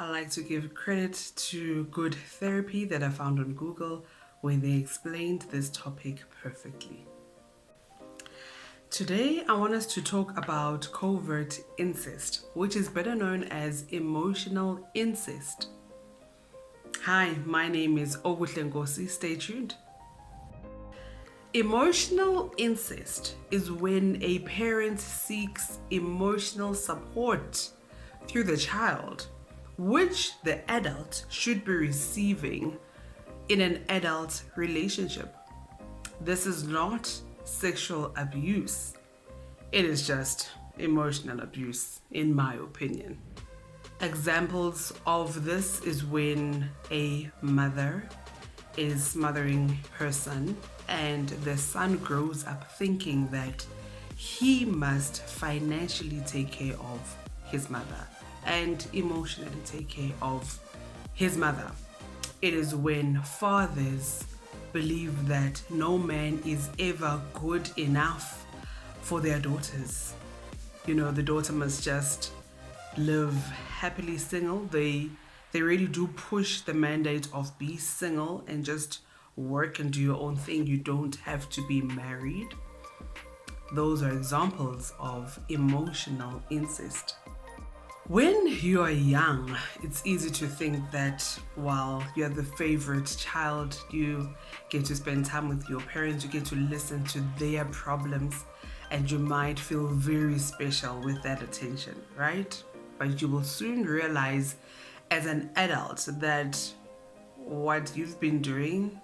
I like to give credit to good therapy that I found on Google where they explained this topic perfectly. Today, I want us to talk about covert incest, which is better known as emotional incest. Hi, my name is Ogutlengosi. Stay tuned. Emotional incest is when a parent seeks emotional support through the child, which the adult should be receiving in an adult relationship. This is not sexual abuse. It is just emotional abuse, in my opinion. Examples of this is when a mother is smothering her son and the son grows up thinking that he must financially take care of his mother and emotionally take care of his mother. It is when fathers believe that no man is ever good enough for their daughters. The daughter must just live happily single. They really do push the mandate of be single and just work and do your own thing. You don't have to be married. Those are examples of emotional incest. When you are young, it's easy to think that while you're the favorite child, you get to spend time with your parents, you get to listen to their problems, and you might feel very special with that attention, right? But you will soon realize as an adult that what you've been doing,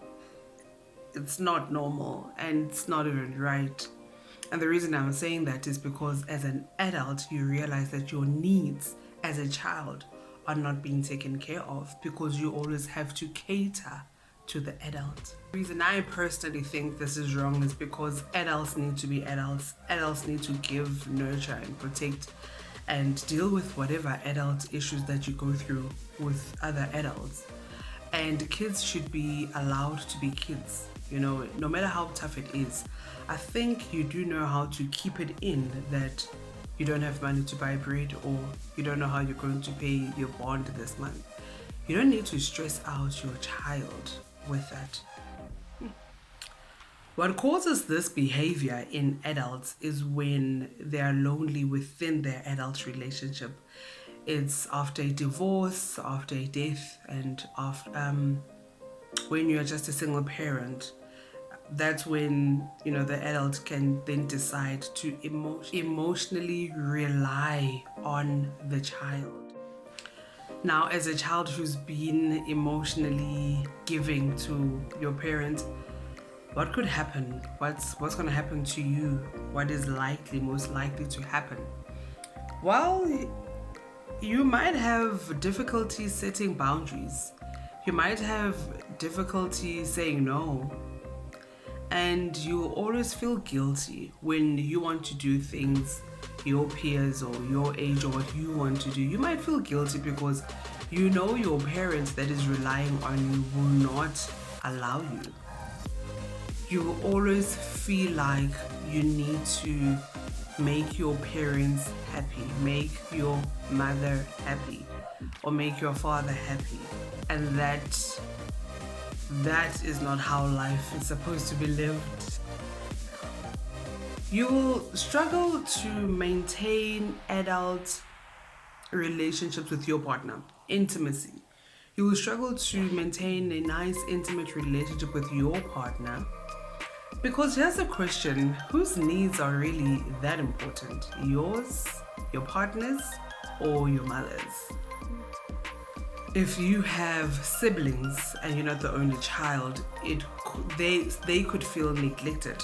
it's not normal and it's not even right. And the reason I'm saying that is because as an adult, you realize that your needs as a child are not being taken care of because you always have to cater to the adult. The reason I personally think this is wrong is because adults need to be adults. Adults need to give, nurture, and protect and deal with whatever adult issues that you go through with other adults. And kids should be allowed to be kids. No matter how tough it is, I think you do know how to keep it in that you don't have money to buy bread or you don't know how you're going to pay your bond this month. You don't need to stress out your child with that. What causes this behavior in adults is when they are lonely within their adult relationship. It's after a divorce, after a death, and after when you're just a single parent. That's when the adult can then decide to emotionally rely on the child. Now, as a child who's been emotionally giving to your parents, what could happen? What's going to happen to you? What is most likely to happen? Well, you might have difficulty setting boundaries. You might have difficulty saying no. And you always feel guilty when you want to do things your peers or your age or what you want to do. You might feel guilty because your parents that is relying on you will not allow you. You will always feel like you need to make your parents happy, make your mother happy, or make your father happy. And that is not how life is supposed to be lived. You will struggle to maintain adult relationships with your partner, intimacy. You will struggle to maintain a nice, intimate relationship with your partner because here's the question, whose needs are really that important? Yours, your partner's, or your mother's? If you have siblings and you're not the only child, they could feel neglected.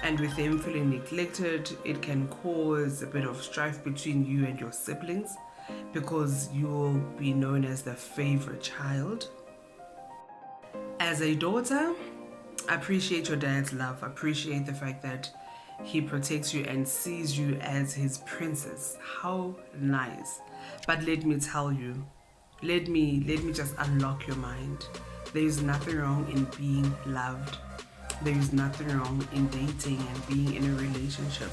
And with them feeling neglected, it can cause a bit of strife between you and your siblings because you will be known as the favorite child. As a daughter, appreciate your dad's love. Appreciate the fact that he protects you and sees you as his princess. How nice. But let me tell you, let me just unlock your mind. There is nothing wrong in being loved. There is nothing wrong in dating and being in a relationship.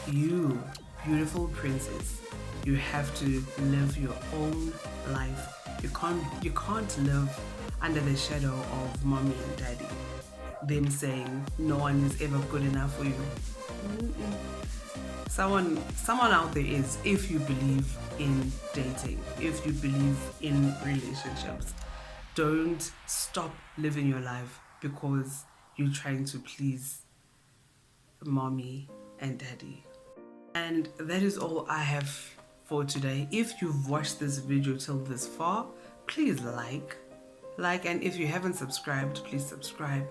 You, beautiful princess, You have to live your own life. You can't live under the shadow of mommy and daddy. Them saying no one is ever good enough for you. Mm-mm. Someone out there is, if you believe in dating, if you believe in relationships. Don't stop living your life because you're trying to please mommy and daddy. And that is all I have for today. If you've watched this video till this far, please like, and if you haven't subscribed, please subscribe.